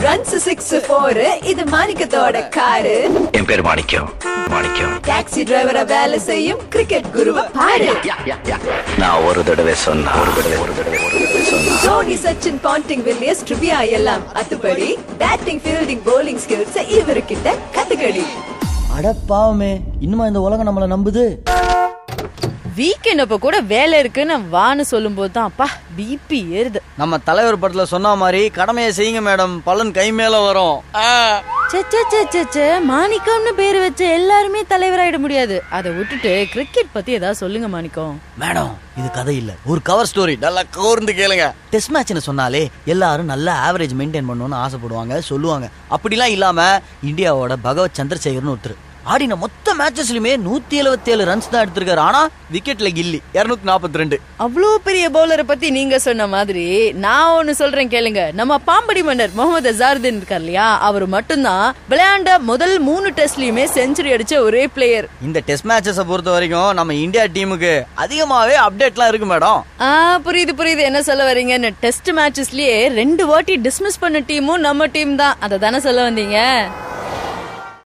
Runs 6-4 இது மாணிக்கத்தோட car. என் பேர் மாணிக்கம். Taxi டிரைவரா வேலை செய்யும் கிரிக்கெட் குருவ பாரு. நான் ஒரு தடவை சொன்னா Dhoni, Sachin, bonding, Villiers, trivia எல்லாம் அத்துப்படி. பேட்டிங், ஃபீல்டிங், bowling skills இவர்கிட்ட கத்துக்கடி. அட பாவமே, இன்னுமா இந்த உலகம் நம்மள நம்புது? வீக்கெண்ட் அப்ப கூட வேலை இருக்குன்னு வான்னு சொல்லும் போது தான் அப்பா பிபி ஏறுது. நம்ம தலைவர் படத்துல சொன்ன மாதிரி கடமையை செய்யுங்க மேடம், பலன் கை மேல வரும். மாணிக்கம்னு பேரு வச்சு எல்லாருமே தலைவராயிட முடியாது. அதை விட்டுட்டு கிரிக்கெட் பத்தி ஏதாவது சொல்லுங்க மாணிக்கம். மேடம், இது கதை இல்ல, ஒரு கவர் ஸ்டோரி. நல்லா கோர்ந்து கேளுங்க. டெஸ்ட் மேட்ச்னு சொன்னாலே எல்லாரும் நல்ல ஆவரேஜ் மெயின்டைன் பண்ணணும்னு ஆசைப்படுவாங்க, சொல்லுவாங்க. அப்படிலாம் இல்லாம இந்தியாவோட பகவத் சந்திரசேகர்னு ஒருத்தர் ஆடின மொத்த மேட்சஸ்லயுமே 177 ரன்ஸ் தான் எடுத்திருக்காரு. ஆனா விக்கெட்ல கில்லி 242. அவ்வளோ பெரிய பவுலரை பத்தி நீங்க சொன்ன மாதிரி நான் ஒன்னு சொல்றேன் கேளுங்க. நம்ம பாம்படி மன்னர் முகமது அசாருதீன் இருக்கார் இல்லையா, அவர் மட்டும்தான் விளையாண்ட முதல் 3 டெஸ்ட்லயுமே செஞ்சுரி அடிச்ச ஒரே பிளேயர். இந்த டெஸ்ட் மேட்சஸ் பொறுத்த வரைக்கும் நம்ம இந்தியா டீமுக்கு அதிகமாவே அப்டேட்லாம் இருக்கு மேடம். புரியுது என்ன சொல்ல வரீங்கன்னு. டெஸ்ட் மேட்சஸ்லயே 2 வாட்டி டிஸ்மிஸ் பண்ண டீமும் நம்ம டீம் தான். அதை தானே சொல்ல வந்தீங்க?